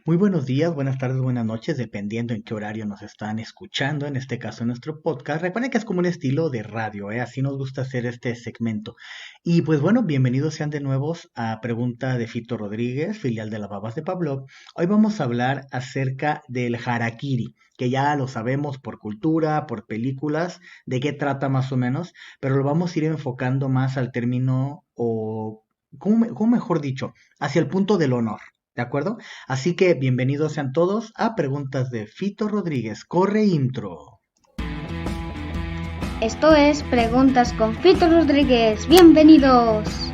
Muy buenos días, buenas tardes, buenas noches, dependiendo en qué horario nos están escuchando, en este caso en nuestro podcast. Recuerden que es como un estilo de radio, ¿eh? Así nos gusta hacer este segmento. Y pues bueno, bienvenidos sean de nuevo a Pregunta de Fito Rodríguez, filial de las Babas de Pablo. Hoy vamos a hablar acerca del harakiri, que ya lo sabemos por cultura, por películas, de qué trata más o menos, pero lo vamos a ir enfocando más al término o, ¿cómo mejor dicho? Hacia el punto del honor. ¿De acuerdo? Así que bienvenidos sean todos a Preguntas de Fito Rodríguez. Corre intro. Esto es Preguntas con Fito Rodríguez. ¡Bienvenidos!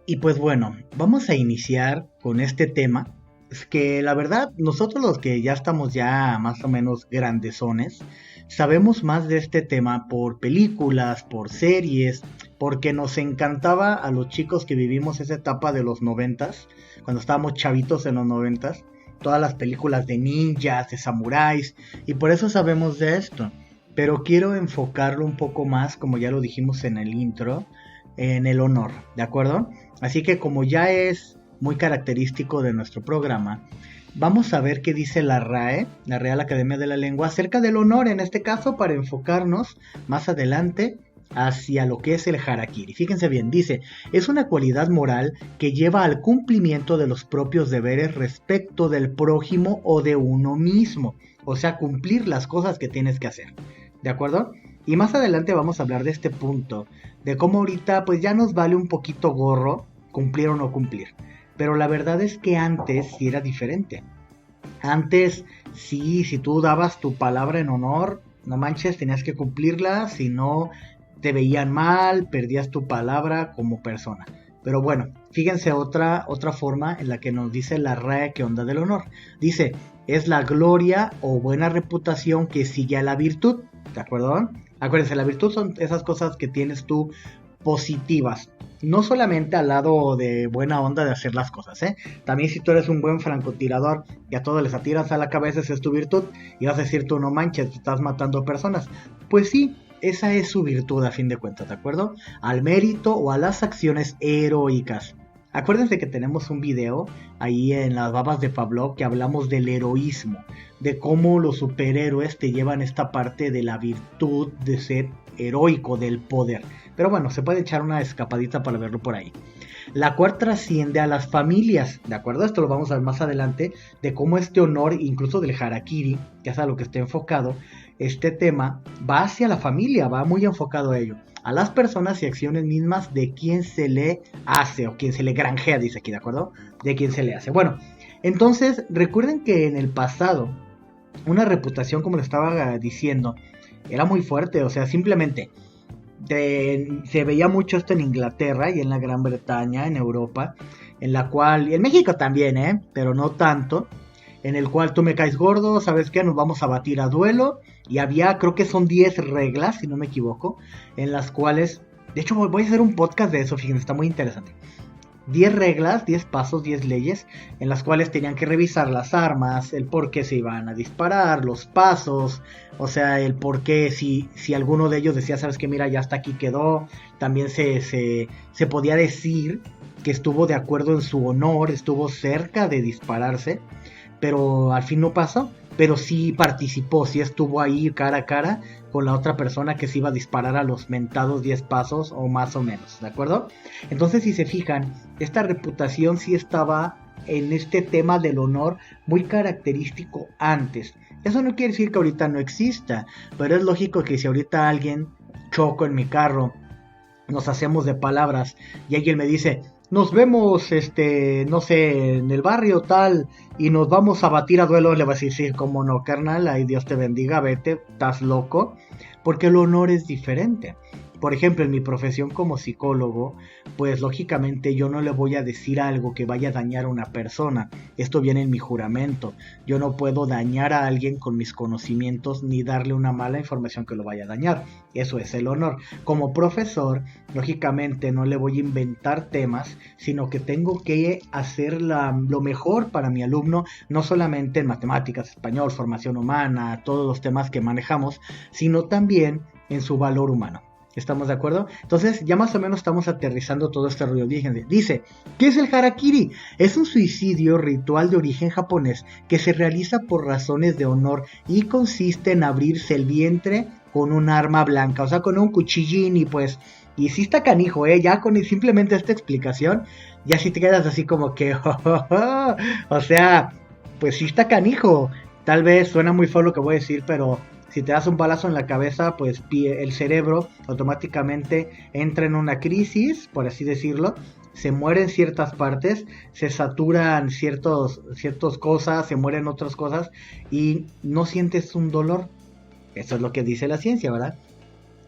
Y pues bueno, vamos a iniciar con este tema. Es que la verdad, nosotros los que ya estamos ya más o menos grandezones, sabemos más de este tema por películas, por series, porque nos encantaba a los chicos que vivimos esa etapa de los noventas, cuando estábamos chavitos en los noventas, todas las películas de ninjas, de samuráis, y por eso sabemos de esto. Pero quiero enfocarlo un poco más, como ya lo dijimos en el intro, en el honor, ¿de acuerdo? Así que como ya es muy característico de nuestro programa, vamos a ver qué dice la RAE, la Real Academia de la Lengua, acerca del honor, en este caso para enfocarnos más adelante hacia lo que es el harakiri. Fíjense bien, dice, es una cualidad moral que lleva al cumplimiento de los propios deberes respecto del prójimo o de uno mismo. O sea, cumplir las cosas que tienes que hacer. ¿De acuerdo? Y más adelante vamos a hablar de este punto, de cómo ahorita pues ya nos vale un poquito gorro cumplir o no cumplir. Pero la verdad es que antes sí era diferente. Antes sí, si tú dabas tu palabra en honor, no manches, tenías que cumplirla, si no te veían mal, perdías tu palabra como persona. Pero bueno, fíjense otra forma en la que nos dice la RAE que onda del honor. Dice, es la gloria o buena reputación que sigue a la virtud. ¿De acuerdo? Acuérdense, la virtud son esas cosas que tienes tú positivas. No solamente al lado de buena onda de hacer las cosas, ¿eh? También si tú eres un buen francotirador y a todos les atiras a la cabeza, esa es tu virtud. Y vas a decir tú, no manches, estás matando personas. Pues sí, esa es su virtud a fin de cuentas, ¿de acuerdo? Al mérito o a las acciones heroicas. Acuérdense que tenemos un video ahí en las babas de Pablo que hablamos del heroísmo, de cómo los superhéroes te llevan esta parte de la virtud de ser heroico, del poder. Pero bueno, se puede echar una escapadita para verlo por ahí. La cual trasciende a las familias, ¿de acuerdo? Esto lo vamos a ver más adelante, de cómo este honor, incluso del harakiri, que es a lo que está enfocado, este tema va hacia la familia, va muy enfocado a ello, a las personas y acciones mismas de quien se le hace o quien se le granjea, dice aquí, ¿de acuerdo? De quien se le hace. Bueno, entonces recuerden que en el pasado, una reputación, como le estaba diciendo, era muy fuerte, o sea, simplemente se veía mucho esto en Inglaterra y en la Gran Bretaña, en Europa, en la cual, y en México también, pero no tanto, en el cual tú me caes gordo, ¿sabes qué? Nos vamos a batir a duelo, y había, creo que son 10 reglas, si no me equivoco, en las cuales, de hecho voy a hacer un podcast de eso, fíjense, está muy interesante. 10 reglas, 10 pasos, 10 leyes en las cuales tenían que revisar las armas, el por qué se iban a disparar, los pasos, o sea, el por qué si alguno de ellos decía, sabes que mira, ya hasta aquí quedó, también se podía decir que estuvo de acuerdo en su honor, estuvo cerca de dispararse, pero al fin no pasó, pero sí participó, sí estuvo ahí cara a cara con la otra persona que se iba a disparar a los mentados 10 pasos o más o menos, ¿de acuerdo? Entonces si se fijan, esta reputación sí estaba en este tema del honor muy característico antes. Eso no quiere decir que ahorita no exista, pero es lógico que si ahorita alguien choco en mi carro, nos hacemos de palabras y alguien me dice, nos vemos, no sé, en el barrio tal y nos vamos a batir a duelo, le vas a decir, como no, carnal, ay Dios te bendiga, vete, estás loco, porque el honor es diferente. Por ejemplo, en mi profesión como psicólogo, pues lógicamente yo no le voy a decir algo que vaya a dañar a una persona. Esto viene en mi juramento. Yo no puedo dañar a alguien con mis conocimientos ni darle una mala información que lo vaya a dañar. Eso es el honor. Como profesor, lógicamente no le voy a inventar temas, sino que tengo que hacer lo mejor para mi alumno, no solamente en matemáticas, español, formación humana, todos los temas que manejamos, sino también en su valor humano. ¿Estamos de acuerdo? Entonces ya más o menos estamos aterrizando todo este rollo. Fíjense, dice, ¿qué es el harakiri? Es un suicidio ritual de origen japonés que se realiza por razones de honor y consiste en abrirse el vientre con un arma blanca, o sea, con un cuchillín y sí está canijo, ya con simplemente esta explicación, ya si te quedas así como que, o sea, pues sí está canijo. Tal vez suena muy feo lo que voy a decir, pero si te das un balazo en la cabeza, pues el cerebro automáticamente entra en una crisis, por así decirlo. Se mueren ciertas partes, se saturan ciertas cosas, se mueren otras cosas y no sientes un dolor. Eso es lo que dice la ciencia, ¿verdad?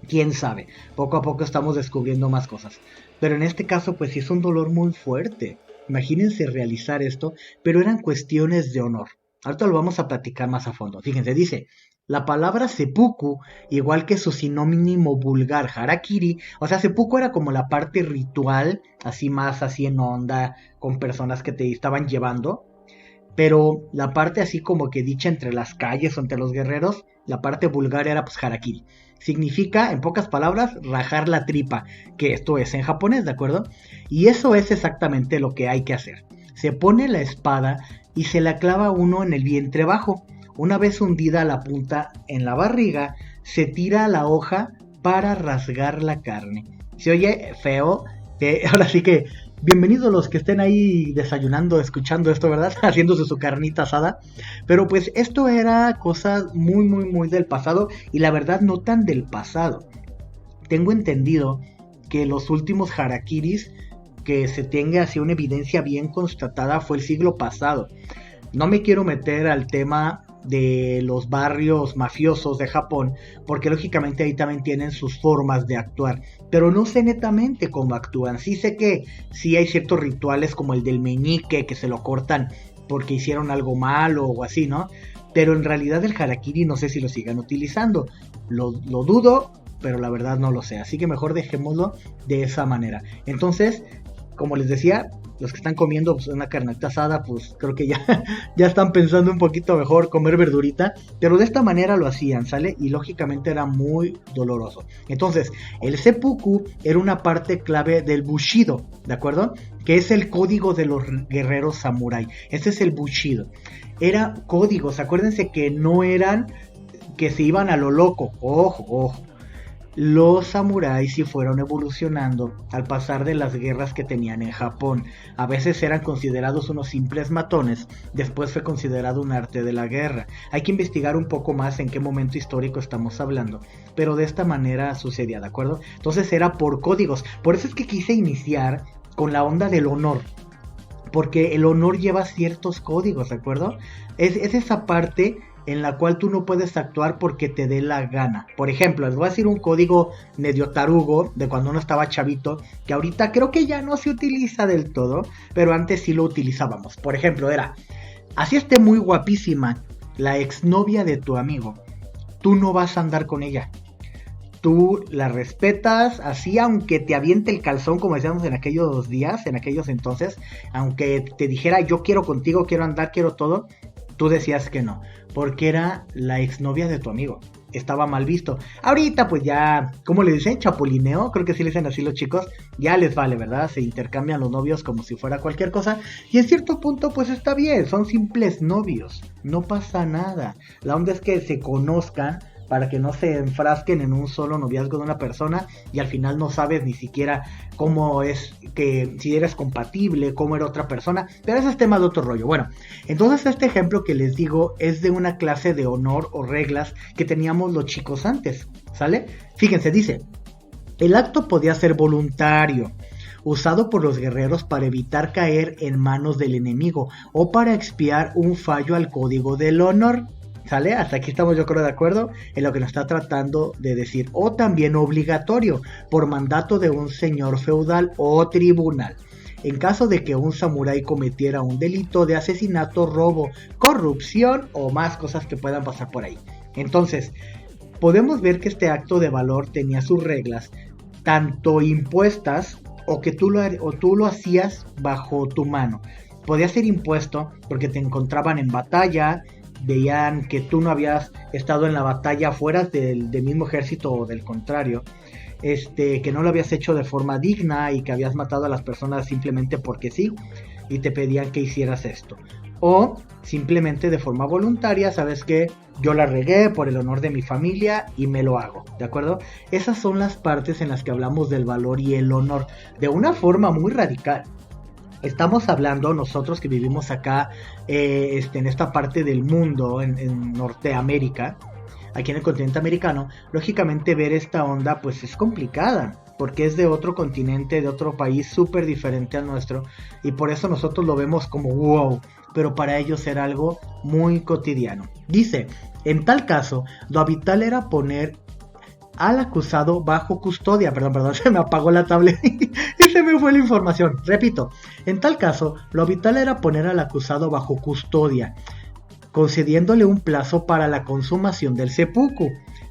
¿Quién sabe? Poco a poco estamos descubriendo más cosas. Pero en este caso, pues sí es un dolor muy fuerte. Imagínense realizar esto, pero eran cuestiones de honor. Ahorita lo vamos a platicar más a fondo. Fíjense, dice, la palabra seppuku, igual que su sinónimo vulgar harakiri, o sea, seppuku era como la parte ritual, así más así en onda, con personas que te estaban llevando, pero la parte así como que dicha entre las calles o entre los guerreros, la parte vulgar era pues harakiri. Significa, en pocas palabras, rajar la tripa, que esto es en japonés, ¿de acuerdo? Y eso es exactamente lo que hay que hacer. Se pone la espada y se la clava uno en el vientre bajo. Una vez hundida la punta en la barriga, se tira la hoja para rasgar la carne. Se oye feo, ahora sí que bienvenidos los que estén ahí desayunando, escuchando esto, ¿verdad? Haciéndose su carnita asada. Pero pues esto era cosas muy, muy, muy del pasado y la verdad no tan del pasado. Tengo entendido que los últimos harakiris que se tenga así una evidencia bien constatada fue el siglo pasado. No me quiero meter al tema de los barrios mafiosos de Japón, porque lógicamente ahí también tienen sus formas de actuar, pero no sé netamente cómo actúan. Sí sé que sí hay ciertos rituales como el del meñique, que se lo cortan porque hicieron algo malo o así, ¿no? Pero en realidad el harakiri no sé si lo sigan utilizando, lo dudo, pero la verdad no lo sé, así que mejor dejémoslo de esa manera. Entonces, como les decía, los que están comiendo pues, una carnita asada, pues creo que ya están pensando un poquito mejor comer verdurita, pero de esta manera lo hacían, ¿sale? Y lógicamente era muy doloroso. Entonces, el seppuku era una parte clave del bushido, ¿de acuerdo? Que es el código de los guerreros samurái. Ese es el bushido. Era códigos, acuérdense que no eran que se iban a lo loco, ojo. Los samuráis sí fueron evolucionando al pasar de las guerras que tenían en Japón. A veces eran considerados unos simples matones, después fue considerado un arte de la guerra. Hay que investigar un poco más en qué momento histórico estamos hablando, pero de esta manera sucedía, ¿de acuerdo? Entonces era por códigos, por eso es que quise iniciar con la onda del honor, porque el honor lleva ciertos códigos, ¿de acuerdo? Es esa parte en la cual tú no puedes actuar porque te dé la gana. Por ejemplo, les voy a decir un código medio tarugo de cuando uno estaba chavito, que ahorita creo que ya no se utiliza del todo, pero antes sí lo utilizábamos. Por ejemplo, era, así esté muy guapísima la exnovia de tu amigo, tú no vas a andar con ella. Tú la respetas, así aunque te aviente el calzón, como decíamos en aquellos días, en aquellos entonces, aunque te dijera yo quiero contigo, quiero andar, quiero todo, tú decías que no, porque era la exnovia de tu amigo. Estaba mal visto. Ahorita pues ya, ¿cómo le dicen? Chapulineo, creo que sí le dicen así los chicos. Ya les vale, ¿verdad? Se intercambian los novios como si fuera cualquier cosa. Y en cierto punto pues está bien, son simples novios. No pasa nada. La onda es que se conozcan para que no se enfrasquen en un solo noviazgo de una persona y al final no sabes ni siquiera cómo es, que si eres compatible, cómo era otra persona, pero ese es tema de otro rollo. Bueno, entonces este ejemplo que les digo es de una clase de honor o reglas que teníamos los chicos antes, ¿sale? Fíjense, dice, el acto podía ser voluntario, usado por los guerreros para evitar caer en manos del enemigo o para expiar un fallo al código del honor. ¿Sale? Hasta aquí estamos yo creo de acuerdo en lo que nos está tratando de decir. O también obligatorio, por mandato de un señor feudal o tribunal. En caso de que un samurái cometiera un delito de asesinato, robo, corrupción o más cosas que puedan pasar por ahí. Entonces, podemos ver que este acto de valor tenía sus reglas, tanto impuestas o que tú lo hacías bajo tu mano. Podía ser impuesto porque te encontraban en batalla, veían que tú no habías estado en la batalla fuera del mismo ejército o del contrario, que no lo habías hecho de forma digna y que habías matado a las personas simplemente porque sí, y te pedían que hicieras esto. O simplemente de forma voluntaria, sabes que yo la regué por el honor de mi familia y me lo hago, ¿de acuerdo? Esas son las partes en las que hablamos del valor y el honor, de una forma muy radical. Estamos hablando nosotros que vivimos acá, en esta parte del mundo, en Norteamérica, aquí en el continente americano. Lógicamente ver esta onda pues es complicada, porque es de otro continente, de otro país súper diferente al nuestro, y por eso nosotros lo vemos como wow, pero para ellos era algo muy cotidiano. Dice, en tal caso, lo habitual era poner al acusado bajo custodia. Perdón, se me apagó la tablet y se me fue la información. Repito, en tal caso, lo habitual era poner al acusado bajo custodia, concediéndole un plazo para la consumación del seppuku.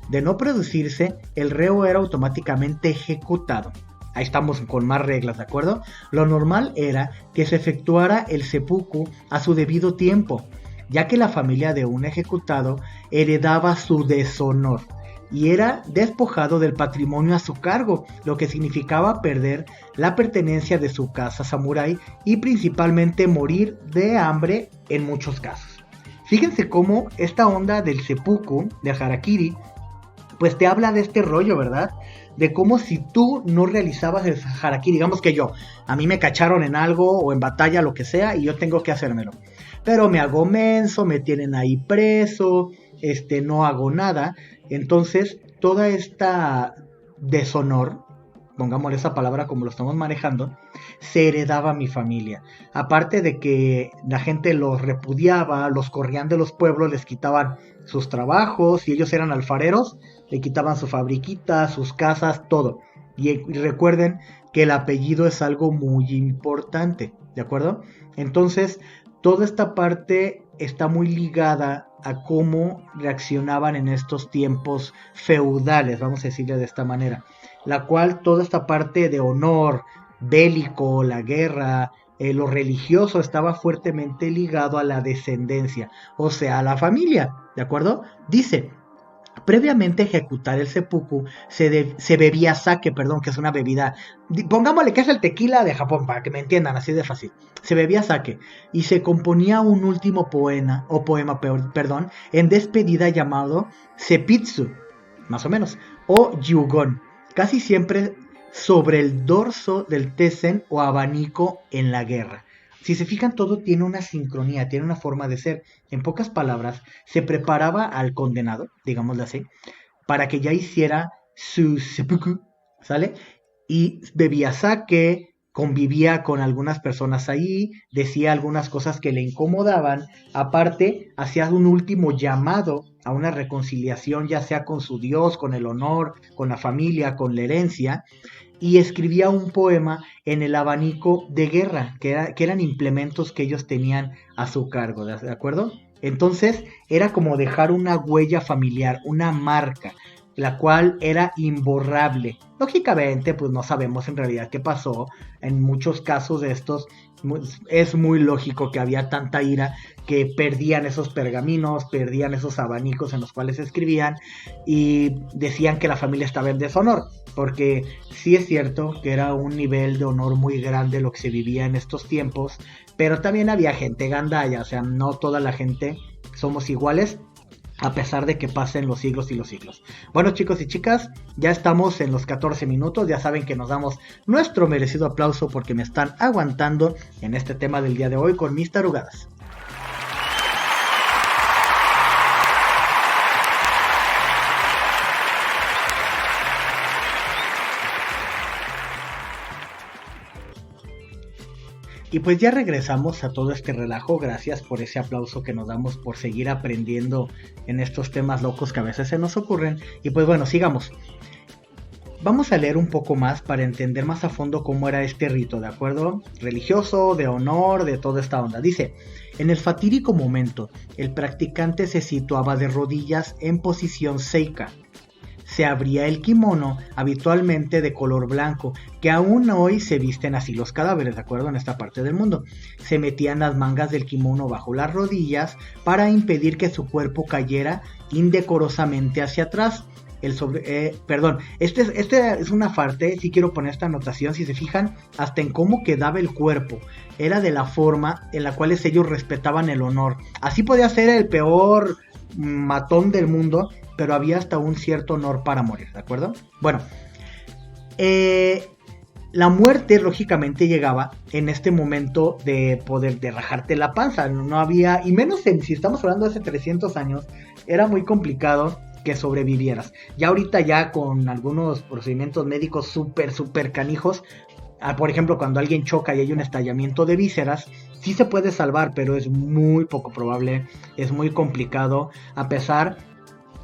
De no producirse, el reo era automáticamente ejecutado. Ahí estamos con más reglas, ¿de acuerdo? Lo normal era que se efectuara el seppuku a su debido tiempo, ya que la familia de un ejecutado heredaba su deshonor y era despojado del patrimonio a su cargo, lo que significaba perder la pertenencia de su casa samurái y principalmente morir de hambre en muchos casos. Fíjense cómo esta onda del seppuku, del harakiri, pues te habla de este rollo, ¿verdad? De cómo si tú no realizabas el harakiri, digamos que a mí me cacharon en algo o en batalla, lo que sea, y yo tengo que hacérmelo. Pero me hago menso, me tienen ahí preso, no hago nada. Entonces, toda esta deshonor, pongámosle esa palabra como lo estamos manejando, se heredaba a mi familia. Aparte de que la gente los repudiaba, los corrían de los pueblos, les quitaban sus trabajos, si ellos eran alfareros, le quitaban su fabriquita, sus casas, todo. Y recuerden que el apellido es algo muy importante, ¿de acuerdo? Entonces, toda esta parte está muy ligada a cómo reaccionaban en estos tiempos feudales, vamos a decirle de esta manera, la cual toda esta parte de honor bélico, la guerra, lo religioso estaba fuertemente ligado a la descendencia, o sea, a la familia, ¿de acuerdo? Dice, previamente a ejecutar el seppuku se bebía sake, que es una bebida, pongámosle que es el tequila de Japón, para que me entiendan, así de fácil. Se bebía sake y se componía un último poema, en despedida llamado sepitsu, más o menos, o yugon, casi siempre sobre el dorso del tessen o abanico en la guerra. Si se fijan, todo tiene una sincronía, tiene una forma de ser. En pocas palabras, se preparaba al condenado, digámoslo así, para que ya hiciera su seppuku, ¿sale? Y bebía sake, convivía con algunas personas ahí, decía algunas cosas que le incomodaban. Aparte, hacía un último llamado a una reconciliación, ya sea con su Dios, con el honor, con la familia, con la herencia, y escribía un poema en el abanico de guerra, que eran implementos que ellos tenían a su cargo, ¿de acuerdo? Entonces era como dejar una huella familiar, una marca, la cual era imborrable. Lógicamente, pues no sabemos en realidad qué pasó. En muchos casos de estos es muy lógico que había tanta ira que perdían esos pergaminos, perdían esos abanicos en los cuales escribían y decían que la familia estaba en deshonor, porque sí es cierto que era un nivel de honor muy grande lo que se vivía en estos tiempos, pero también había gente gandalla, o sea, no toda la gente somos iguales, a pesar de que pasen los siglos y los siglos. Bueno, chicos y chicas, ya estamos en los 14 minutos, ya saben que nos damos nuestro merecido aplauso porque me están aguantando en este tema del día de hoy con mis tarugadas. Y pues ya regresamos a todo este relajo, gracias por ese aplauso que nos damos por seguir aprendiendo en estos temas locos que a veces se nos ocurren. Y pues bueno, sigamos. Vamos a leer un poco más para entender más a fondo cómo era este rito, ¿de acuerdo? Religioso, de honor, de toda esta onda. Dice, en el fatídico momento, el practicante se situaba de rodillas en posición seika. se abría el kimono, habitualmente de color blanco, que aún hoy se visten así los cadáveres, ¿de acuerdo? En esta parte del mundo. Se metían las mangas del kimono bajo las rodillas para impedir que su cuerpo cayera indecorosamente hacia atrás. Este es una parte, si quiero poner esta anotación, si se fijan, hasta en cómo quedaba el cuerpo, era de la forma en la cual ellos respetaban el honor. Así podía ser el peor matón del mundo, pero había hasta un cierto honor para morir, ¿de acuerdo? Bueno, la muerte lógicamente llegaba en este momento de poder de rajarte la panza, no había, y menos si estamos hablando de hace 300 años, era muy complicado que sobrevivieras. Ya ahorita ya con algunos procedimientos médicos súper canijos, por ejemplo cuando alguien choca y hay un estallamiento de vísceras, sí se puede salvar, pero es muy poco probable, es muy complicado, a pesar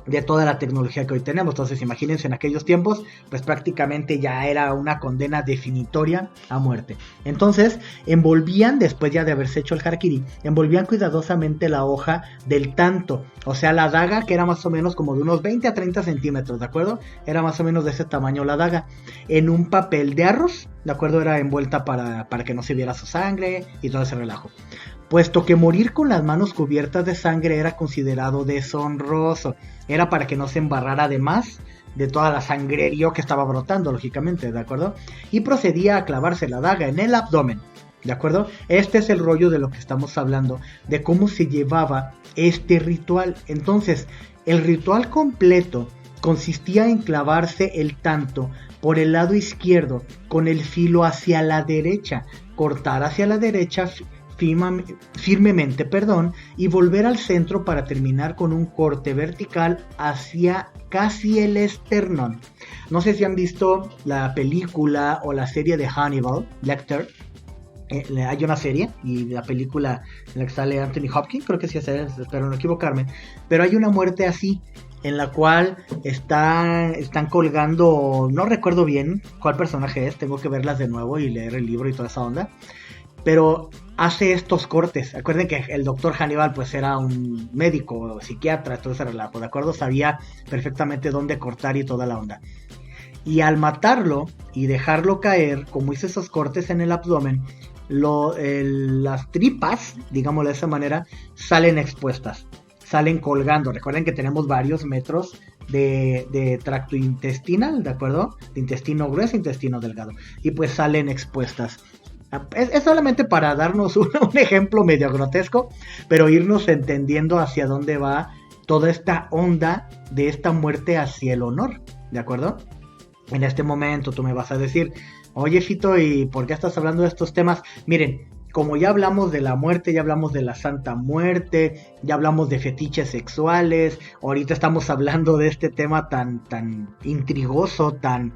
de toda la tecnología que hoy tenemos. Entonces imagínense, en aquellos tiempos pues prácticamente ya era una condena definitoria a muerte. Entonces envolvían, después ya de haberse hecho el harakiri, envolvían cuidadosamente la hoja del tanto, o sea la daga, que era más o menos como de unos 20 a 30 centímetros, ¿de acuerdo? Era más o menos de ese tamaño la daga, en un papel de arroz, ¿de acuerdo? Era envuelta para que no se viera su sangre y todo ese relajo, puesto que morir con las manos cubiertas de sangre era considerado deshonroso. Era para que no se embarrara de más de toda la sangrerío que estaba brotando, lógicamente, ¿de acuerdo? Y procedía a clavarse la daga en el abdomen, ¿de acuerdo? Este es el rollo de lo que estamos hablando, de cómo se llevaba este ritual. Entonces, el ritual completo consistía en clavarse el tanto por el lado izquierdo con el filo hacia la derecha, cortar hacia la derecha firmemente, y volver al centro para terminar con un corte vertical hacia casi el esternón. No sé si han visto la película o la serie de Hannibal Lecter. Hay una serie y la película en la que sale Anthony Hopkins, creo que sí es, espero no equivocarme, pero hay una muerte así, en la cual están colgando, no recuerdo bien cuál personaje es, tengo que verlas de nuevo y leer el libro y toda esa onda, pero hace estos cortes. Acuerden que el doctor Hannibal pues era un médico, psiquiatra, todo ese relajo, ¿de acuerdo? Sabía perfectamente dónde cortar y toda la onda. Y al matarlo y dejarlo caer, como hizo esos cortes en el abdomen, las tripas, digámoslo de esa manera, salen expuestas, salen colgando. Recuerden que tenemos varios metros de tracto intestinal, ¿de acuerdo? De intestino grueso, intestino delgado, y pues salen expuestas. Es solamente para darnos un ejemplo medio grotesco, pero irnos entendiendo hacia dónde va toda esta onda de esta muerte hacia el honor, ¿de acuerdo? En este momento tú me vas a decir, oye Fito, ¿y por qué estás hablando de estos temas? Miren, como ya hablamos de la muerte, ya hablamos de la Santa Muerte, ya hablamos de fetiches sexuales, ahorita estamos hablando de este tema tan intrigoso, tan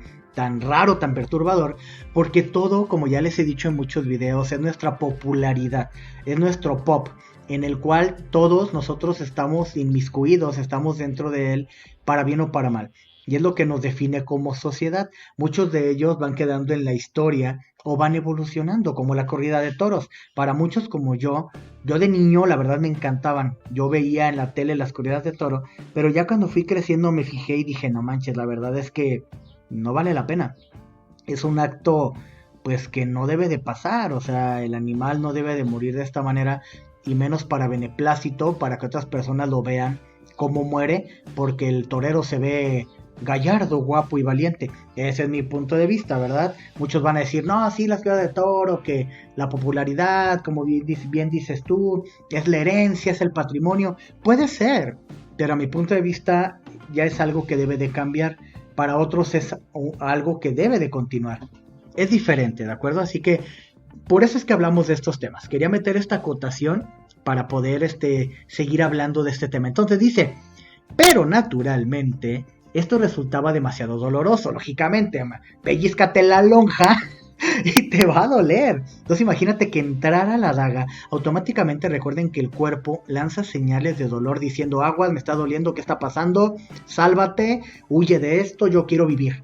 raro, tan perturbador, porque todo, como ya les he dicho en muchos videos, es nuestra popularidad, es nuestro pop, en el cual todos nosotros estamos inmiscuidos, estamos dentro de él, para bien o para mal, y es lo que nos define como sociedad. Muchos de ellos van quedando en la historia o van evolucionando, como la corrida de toros. Para muchos como yo de niño la verdad me encantaban, yo veía en la tele las corridas de toro, pero ya cuando fui creciendo me fijé y dije, no manches, la verdad es que no vale la pena. Es un acto pues que no debe de pasar, o sea, el animal no debe de morir de esta manera, y menos para beneplácito, para que otras personas lo vean cómo muere, porque el torero se ve gallardo, guapo y valiente. Ese es mi punto de vista, ¿verdad? Muchos van a decir, no, sí, la ciudad de toro, que la popularidad, como bien dices tú, es la herencia, es el patrimonio. Puede ser, pero a mi punto de vista ya es algo que debe de cambiar. Para otros es algo que debe de continuar. Es diferente, ¿de acuerdo? Así que por eso es que hablamos de estos temas. Quería meter esta acotación para poder seguir hablando de este tema. Entonces dice, pero naturalmente esto resultaba demasiado doloroso. Lógicamente, pellízcate la lonja y te va a doler. Entonces imagínate que entrara la daga, automáticamente recuerden que el cuerpo lanza señales de dolor diciendo, aguas, me está doliendo, ¿qué está pasando? Sálvate, huye de esto, yo quiero vivir.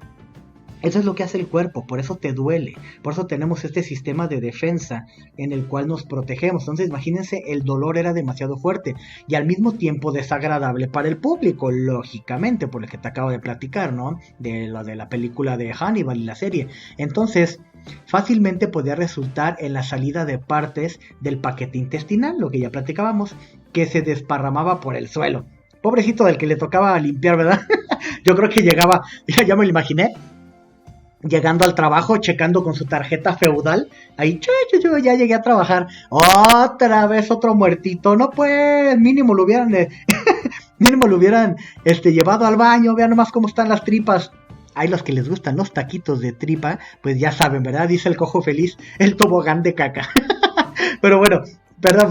Eso es lo que hace el cuerpo, por eso te duele, por eso tenemos este sistema de defensa en el cual nos protegemos. Entonces imagínense, el dolor era demasiado fuerte y al mismo tiempo desagradable para el público, lógicamente, por lo que te acabo de platicar, ¿no? De lo de la película de Hannibal y la serie. Entonces, fácilmente podía resultar en la salida de partes del paquete intestinal, lo que ya platicábamos, que se desparramaba por el suelo. Pobrecito del que le tocaba limpiar, ¿verdad? Yo creo que llegaba, ya me lo imaginé, llegando al trabajo, checando con su tarjeta feudal, ahí, ya llegué a trabajar, otra vez otro muertito, no pues, mínimo lo hubieran, llevado al baño, vean nomás cómo están las tripas. Hay los que les gustan los taquitos de tripa, pues ya saben, ¿verdad? Dice el cojo feliz, el tobogán de caca. Pero bueno, perdón,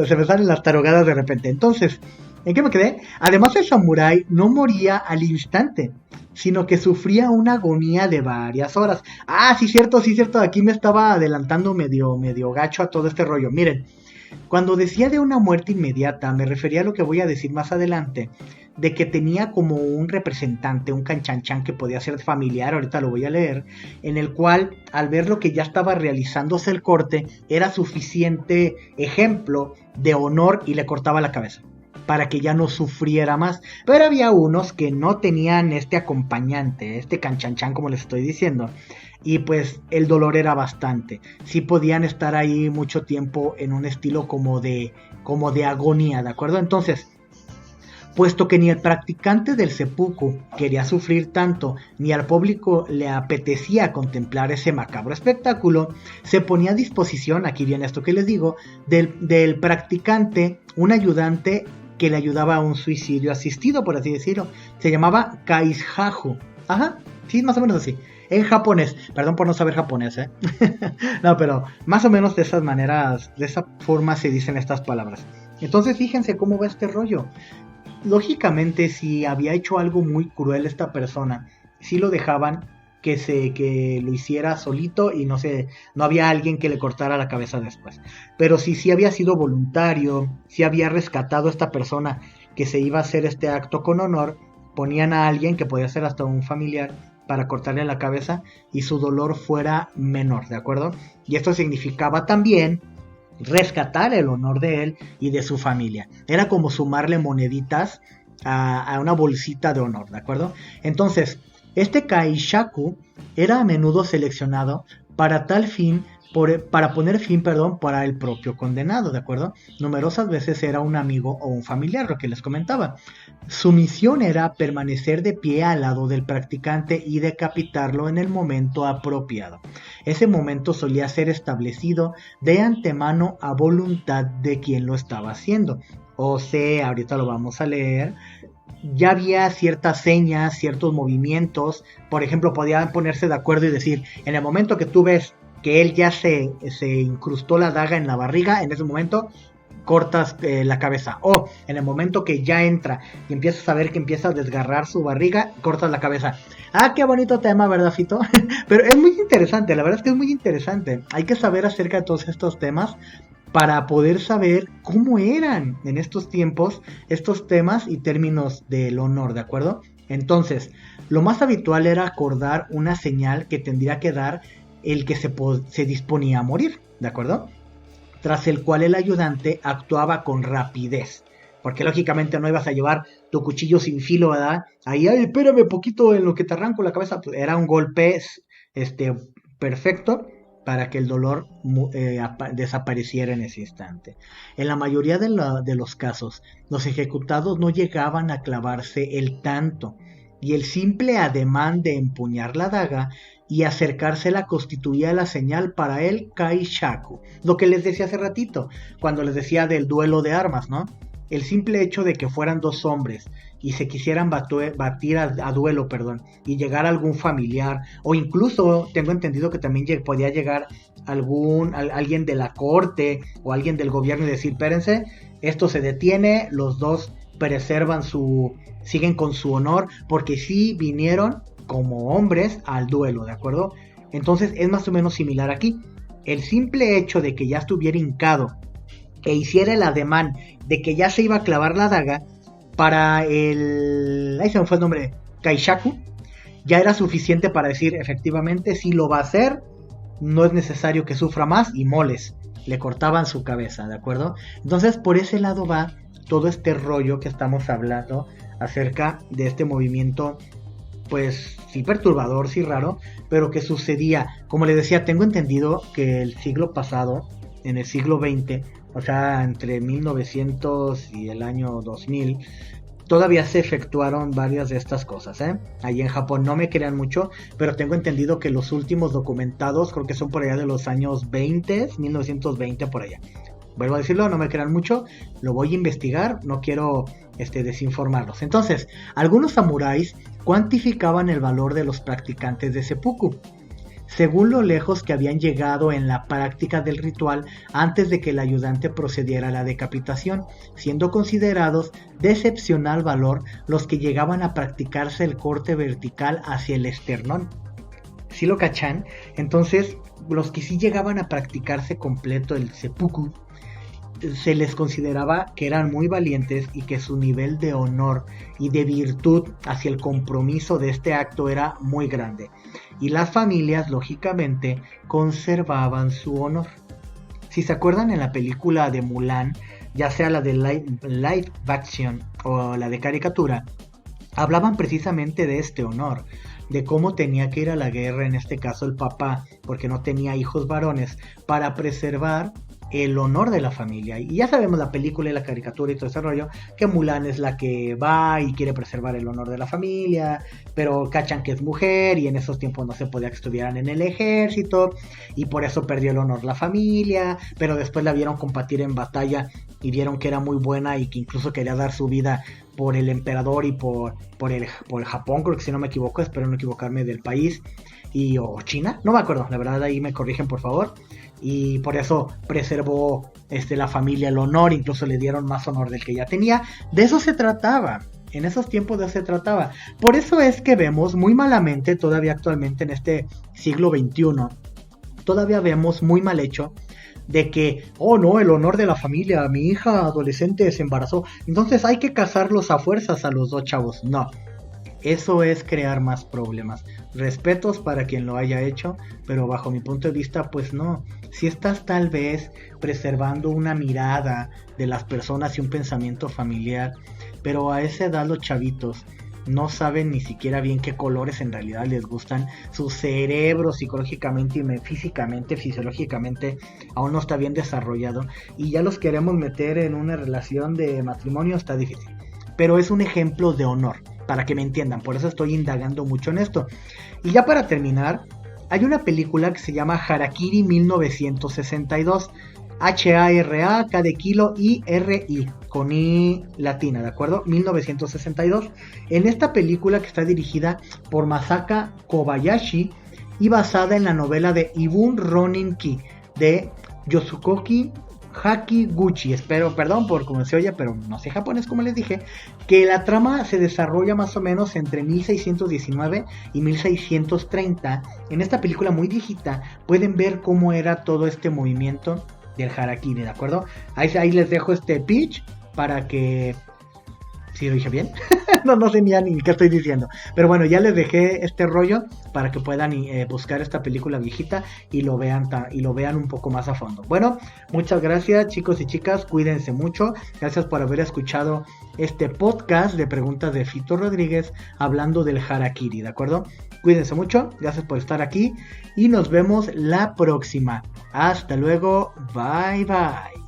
se me salen las tarugadas de repente. Entonces, ¿en qué me quedé? Además, el samurái no moría al instante, sino que sufría una agonía de varias horas. Ah, sí, cierto, aquí me estaba adelantando medio gacho a todo este rollo. Miren, cuando decía de una muerte inmediata, me refería a lo que voy a decir más adelante, de que tenía como un representante, un canchanchan que podía ser familiar, ahorita lo voy a leer, en el cual, al ver lo que ya estaba realizándose el corte, era suficiente ejemplo de honor y le cortaba la cabeza, para que ya no sufriera más. Pero había unos que no tenían este acompañante, este canchanchan como les estoy diciendo, y pues el dolor era bastante. Sí podían estar ahí mucho tiempo en un estilo como de agonía, ¿de acuerdo? Entonces, puesto que ni el practicante del seppuku quería sufrir tanto, ni al público le apetecía contemplar ese macabro espectáculo, se ponía a disposición, aquí viene esto que les digo, del practicante un ayudante que le ayudaba a un suicidio asistido, por así decirlo. Se llamaba Kaishaku. Ajá, sí, más o menos así. En japonés, perdón por no saber japonés, No, pero más o menos de esas maneras, de esa forma se dicen estas palabras. Entonces fíjense cómo va este rollo. Lógicamente, si había hecho algo muy cruel esta persona, sí lo dejaban que lo hiciera solito y no había alguien que le cortara la cabeza después. Pero si sí había sido voluntario, si había rescatado a esta persona que se iba a hacer este acto con honor, ponían a alguien que podía ser hasta un familiar para cortarle la cabeza y su dolor fuera menor, ¿de acuerdo? Y esto significaba también rescatar el honor de él y de su familia. Era como sumarle moneditas a una bolsita de honor, ¿de acuerdo? Entonces, este Kaishaku era a menudo seleccionado para tal fin, para poner fin, para el propio condenado, ¿de acuerdo? Numerosas veces era un amigo o un familiar, lo que les comentaba. Su misión era permanecer de pie al lado del practicante y decapitarlo en el momento apropiado. Ese momento solía ser establecido de antemano a voluntad de quien lo estaba haciendo. O sea, ahorita lo vamos a leer. Ya había ciertas señas, ciertos movimientos. Por ejemplo, podían ponerse de acuerdo y decir, en el momento que tú ves que él ya se incrustó la daga en la barriga, en ese momento cortas la cabeza. O en el momento que ya entra y empiezas a ver que empieza a desgarrar su barriga, cortas la cabeza. Ah, qué bonito tema, ¿verdad, Fito? Pero es muy interesante, la verdad es que es muy interesante. Hay que saber acerca de todos estos temas para poder saber cómo eran en estos tiempos estos temas y términos del honor, ¿de acuerdo? Entonces, lo más habitual era acordar una señal que tendría que dar el que se disponía a morir, ¿de acuerdo? Tras el cual el ayudante actuaba con rapidez, porque lógicamente no ibas a llevar tu cuchillo sin filo, ¿verdad? Ahí, ay, espérame poquito en lo que te arranco la cabeza. Pues era un golpe perfecto para que el dolor desapareciera en ese instante. En la mayoría de los casos, los ejecutados no llegaban a clavarse el tanto, y el simple ademán de empuñar la daga y acercársela constituía la señal para el Kaishaku. Lo que les decía hace ratito, cuando les decía del duelo de armas, ¿no? El simple hecho de que fueran dos hombres y se quisieran batir a duelo, y llegar a algún familiar, o incluso tengo entendido que también podía llegar alguien de la corte o alguien del gobierno y decir, espérense, esto se detiene, los dos siguen con su honor, porque sí vinieron como hombres al duelo, ¿de acuerdo? Entonces es más o menos similar aquí. El simple hecho de que ya estuviera hincado e hiciera el ademán de que ya se iba a clavar la daga, para ahí se me fue el nombre, Kaishaku, ya era suficiente para decir, efectivamente, sí lo va a hacer, no es necesario que sufra más, y moles, le cortaban su cabeza, ¿de acuerdo? Entonces, por ese lado va todo este rollo que estamos hablando acerca de este movimiento, pues sí perturbador, sí raro, pero que sucedía. Como les decía, tengo entendido que el siglo pasado, en el siglo XX, o sea, entre 1900 y el año 2000, todavía se efectuaron varias de estas cosas, Allí en Japón, no me crean mucho, pero tengo entendido que los últimos documentados, creo que son por allá de los años 20, 1920 por allá. Vuelvo a decirlo, no me crean mucho, lo voy a investigar, no quiero desinformarlos. Entonces, algunos samuráis cuantificaban el valor de los practicantes de seppuku, según lo lejos que habían llegado en la práctica del ritual antes de que el ayudante procediera a la decapitación, siendo considerados de excepcional valor los que llegaban a practicarse el corte vertical hacia el esternón. ¿Sí lo cachan? Entonces, los que sí llegaban a practicarse completo el seppuku, se les consideraba que eran muy valientes y que su nivel de honor y de virtud hacia el compromiso de este acto era muy grande. Y las familias, lógicamente, conservaban su honor. Si se acuerdan, en la película de Mulan, ya sea la de live action o la de caricatura, hablaban precisamente de este honor, de cómo tenía que ir a la guerra, en este caso el papá, porque no tenía hijos varones, para preservar el honor de la familia. Y ya sabemos la película y la caricatura y todo ese rollo, que Mulan es la que va y quiere preservar el honor de la familia, pero cachan que es mujer y en esos tiempos no se podía que estuvieran en el ejército y por eso perdió el honor la familia, pero después la vieron combatir en batalla y vieron que era muy buena y que incluso quería dar su vida por el emperador y por el Japón, creo que si no me equivoco, espero no equivocarme del país, o China, no me acuerdo, la verdad ahí me corrigen por favor. Y por eso preservó la familia el honor, incluso le dieron más honor del que ya tenía. De eso se trataba, en esos tiempos de eso se trataba. Por eso es que vemos muy malamente, todavía actualmente en este siglo XXI, todavía vemos muy mal hecho de que, oh no, el honor de la familia, mi hija adolescente se embarazó, entonces hay que casarlos a fuerzas a los dos chavos. No, eso es crear más problemas. Respetos para quien lo haya hecho, pero bajo mi punto de vista, pues no. Si estás tal vez preservando una mirada de las personas y un pensamiento familiar, pero a esa edad los chavitos no saben ni siquiera bien qué colores en realidad les gustan. Su cerebro psicológicamente y físicamente, fisiológicamente aún no está bien desarrollado y ya los queremos meter en una relación de matrimonio, está difícil. Pero es un ejemplo de honor, para que me entiendan, por eso estoy indagando mucho en esto. Y ya para terminar, hay una película que se llama Harakiri 1962, H-A-R-A, K de kilo, I-R-I, con I latina, ¿de acuerdo? 1962. En esta película, que está dirigida por Masaka Kobayashi y basada en la novela de Ibun Ronin-ki de Yosukoki Hakiguchi, perdón por cómo se oye, pero no sé japonés como les dije, que la trama se desarrolla más o menos entre 1619 y 1630. En esta película muy viejita pueden ver cómo era todo este movimiento del harakiri, ¿de acuerdo? Ahí les dejo este pitch para que... ¿Sí lo dije bien? no sé ni qué estoy diciendo. Pero bueno, ya les dejé este rollo para que puedan buscar esta película viejita y lo vean un poco más a fondo. Bueno, muchas gracias chicos y chicas, cuídense mucho. Gracias por haber escuchado este podcast de preguntas de Fito Rodríguez hablando del harakiri, ¿de acuerdo? Cuídense mucho, gracias por estar aquí y nos vemos la próxima. Hasta luego, bye bye.